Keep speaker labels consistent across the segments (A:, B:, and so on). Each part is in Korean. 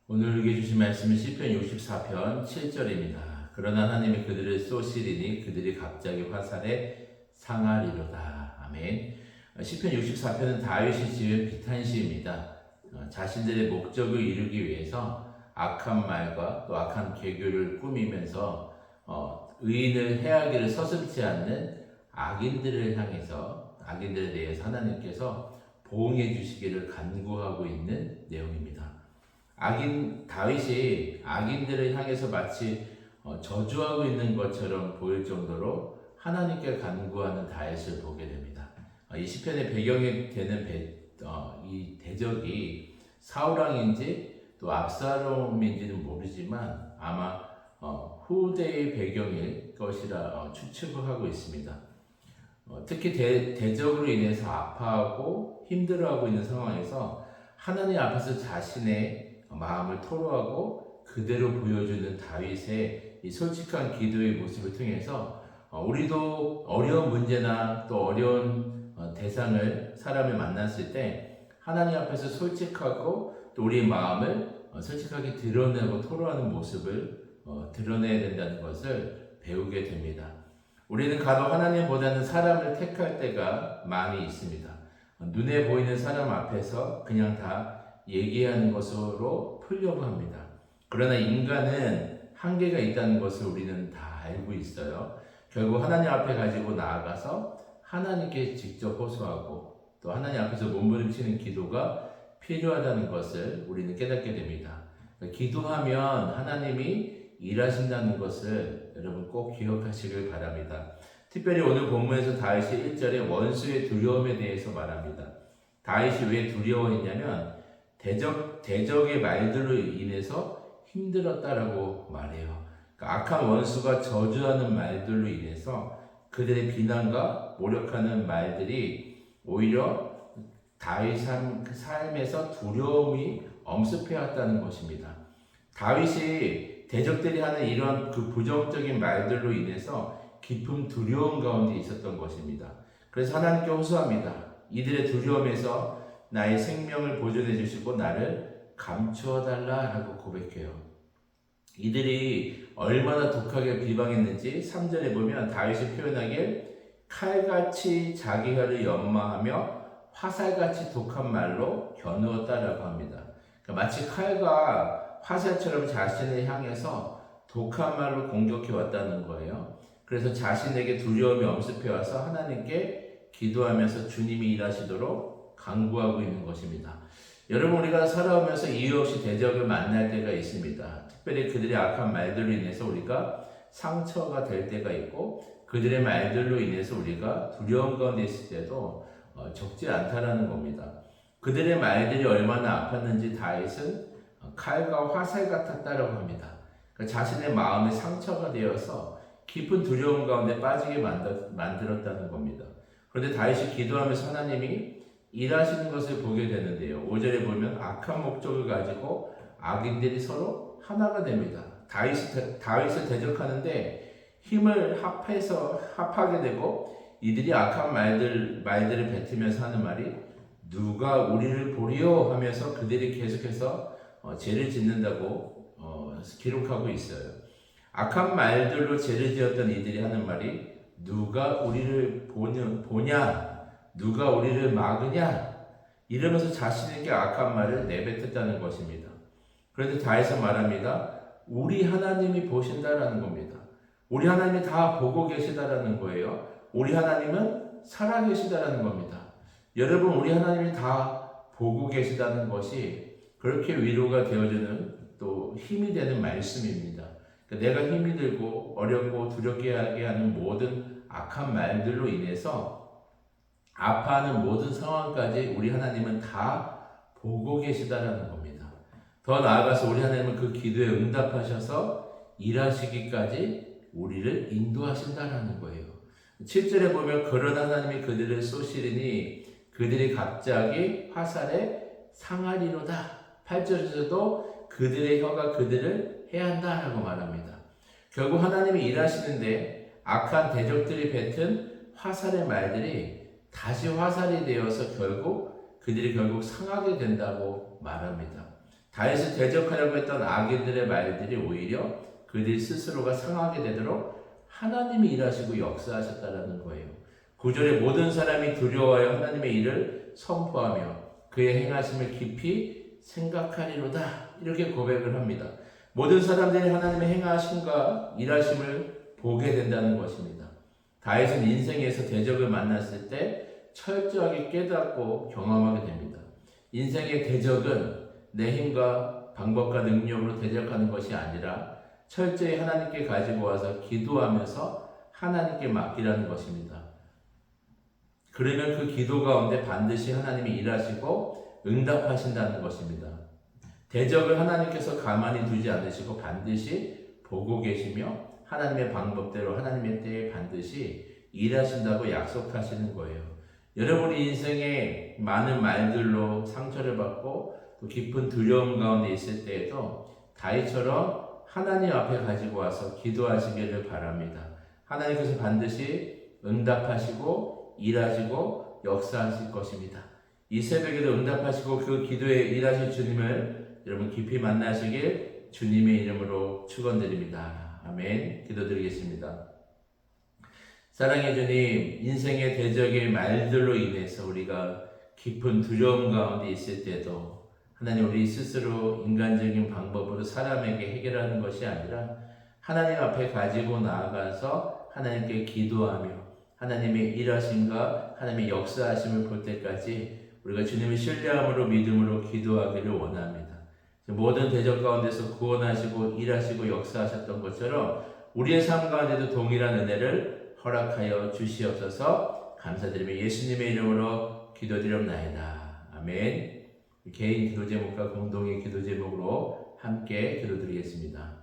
A: 오늘 읽어주신 말씀은 시편 64편 7절입니다. 그러나 하나님이 그들을 쏘시리니 그들이 갑자기 화살에 상하리로다. 아멘. 시편 64편은 다윗이 지은 비탄시입니다. 자신들의 목적을 이루기 위해서 악한 말과 또 악한 계교를 꾸미면서 의인을 해하기를 서슴지 않는 악인들을 향해서 악인들에 대해서 하나님께서 보응해 주시기를 간구하고 있는 내용입니다. 다윗이 악인들을 향해서 마치 저주하고 있는 것처럼 보일 정도로 하나님께 간구하는 다윗을 보게 됩니다. 이 시편의 배경이 되는 이 대적이 사울왕인지 또 압살롬인지는 모르지만 아마 후대의 배경일 것이라 추측을 하고 있습니다. 특히 대적으로 인해서 아파하고 힘들어하고 있는 상황에서 하나님 앞에서 자신의 마음을 토로하고 그대로 보여주는 다윗의 이 솔직한 기도의 모습을 통해서 우리도 어려운 문제나 또 어려운 대상을 사람을 만났을 때 하나님 앞에서 솔직하고 또 우리의 마음을 솔직하게 드러내고 토로하는 모습을 드러내야 된다는 것을 배우게 됩니다. 우리는 간혹 하나님보다는 사람을 택할 때가 많이 있습니다. 눈에 보이는 사람 앞에서 그냥 다 얘기하는 것으로 풀려고 합니다. 그러나 인간은 한계가 있다는 것을 우리는 다 알고 있어요. 결국 하나님 앞에 가지고 나아가서 하나님께 직접 호소하고 또 하나님 앞에서 몸부림치는 기도가 필요하다는 것을 우리는 깨닫게 됩니다. 기도하면 하나님이 일하신다는 것을 여러분 꼭 기억하시길 바랍니다. 특별히 오늘 본문에서 다윗이 1절에 원수의 두려움에 대해서 말합니다. 다윗이 왜 두려워했냐면 대적의 말들로 인해서 힘들었다라고 말해요. 그러니까 악한 원수가 저주하는 말들로 인해서 그들의 비난과 모욕하는 말들이 오히려 다윗 삶에서 두려움이 엄습해왔다는 것입니다. 다윗이 대적들이 하는 이런 그 부정적인 말들로 인해서 깊은 두려움 가운데 있었던 것입니다. 그래서 하나님께 호소합니다. 이들의 두려움에서 나의 생명을 보존해 주시고 나를 감추어 달라라고 고백해요. 이들이 얼마나 독하게 비방했는지 3절에 보면 다윗이 표현하길 칼같이 자기 혀를 연마하며 화살같이 독한 말로 겨누었다라고 합니다. 그러니까 마치 칼과 화살처럼 자신을 향해서 독한 말로 공격해 왔다는 거예요. 그래서 자신에게 두려움이 엄습해 와서 하나님께 기도하면서 주님이 일하시도록 간구하고 있는 것입니다. 여러분, 우리가 살아오면서 이유 없이 대적을 만날 때가 있습니다. 특별히 그들의 악한 말들로 인해서 우리가 상처가 될 때가 있고 그들의 말들로 인해서 우리가 두려움 가운데 있을 때도 적지 않다라는 겁니다. 그들의 말들이 얼마나 아팠는지 다윗은 칼과 화살 같았다라고 합니다. 그러니까 자신의 마음에 상처가 되어서 깊은 두려움 가운데 빠지게 만들었다는 겁니다. 그런데 다윗이 기도하면서 하나님이 일하시는 것을 보게 되는데요. 5절에 보면 악한 목적을 가지고 악인들이 서로 하나가 됩니다. 다윗을 대적하는데 힘을 합하게 되고 이들이 악한 말들을 뱉으면서 하는 말이 누가 우리를 보리요 하면서 그들이 계속해서 죄를 짓는다고 기록하고 있어요. 악한 말들로 죄를 지었던 이들이 하는 말이 누가 우리를 보냐 누가 우리를 막으냐 이러면서 자신에게 악한 말을 내뱉었다는 것입니다. 그런데 다윗은 말합니다. 우리 하나님이 보신다라는 겁니다. 우리 하나님이 다 보고 계시다라는 거예요. 우리 하나님은 살아계시다라는 겁니다. 여러분, 우리 하나님이 다 보고 계시다는 것이 그렇게 위로가 되어주는 또 힘이 되는 말씀입니다. 그러니까 내가 힘이 들고 어렵고 두렵게 하게 하는 모든 악한 말들로 인해서 아파하는 모든 상황까지 우리 하나님은 다 보고 계시다라는 겁니다. 더 나아가서 우리 하나님은 그 기도에 응답하셔서 일하시기까지 우리를 인도하신다라는 거예요. 7절에 보면 그러나 하나님이 그들을 쏘시리니 그들이 갑자기 화살에 상하리로다. 8절에서도 그들의 혀가 그들을 해한다라고 말합니다. 결국 하나님이 일하시는데 악한 대적들이 뱉은 화살의 말들이 다시 화살이 되어서 그들이 결국 상하게 된다고 말합니다. 다윗을 대적하려고 했던 악인들의 말들이 오히려 그들 스스로가 상하게 되도록 하나님이 일하시고 역사하셨다라는 거예요. 9절에 모든 사람이 두려워하여 하나님의 일을 선포하며 그의 행하심을 깊이 생각하리로다. 이렇게 고백을 합니다. 모든 사람들이 하나님의 행하심과 일하심을 보게 된다는 것입니다. 다윗은 인생에서 대적을 만났을 때 철저하게 깨닫고 경험하게 됩니다. 인생의 대적은 내 힘과 방법과 능력으로 대적하는 것이 아니라 철저히 하나님께 가지고 와서 기도하면서 하나님께 맡기라는 것입니다. 그러면 그 기도 가운데 반드시 하나님이 일하시고 응답하신다는 것입니다. 대적을 하나님께서 가만히 두지 않으시고 반드시 보고 계시며 하나님의 방법대로 하나님의 때에 반드시 일하신다고 약속하시는 거예요. 여러분이 인생에 많은 말들로 상처를 받고 또 깊은 두려움 가운데 있을 때에도 다윗처럼 하나님 앞에 가지고 와서 기도하시기를 바랍니다. 하나님께서 반드시 응답하시고 일하시고 역사하실 것입니다. 이 새벽에도 응답하시고 그 기도에 일하실 주님을 여러분 깊이 만나시길 주님의 이름으로 축원드립니다. 아멘. 기도드리겠습니다. 사랑의 주님, 인생의 대적의 말들로 인해서 우리가 깊은 두려움 가운데 있을 때도 하나님 우리 스스로 인간적인 방법으로 사람에게 해결하는 것이 아니라 하나님 앞에 가지고 나아가서 하나님께 기도하며 하나님의 일하심과 하나님의 역사하심을 볼 때까지 우리가 주님을 신뢰함으로 믿음으로 기도하기를 원합니다. 모든 대적 가운데서 구원하시고 일하시고 역사하셨던 것처럼 우리의 삶 가운데도 동일한 은혜를 허락하여 주시옵소서. 감사드리며 예수님의 이름으로 기도드리옵나이다. 아멘. 개인 기도 제목과 공동의 기도 제목으로 함께 기도드리겠습니다.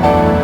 A: 아멘.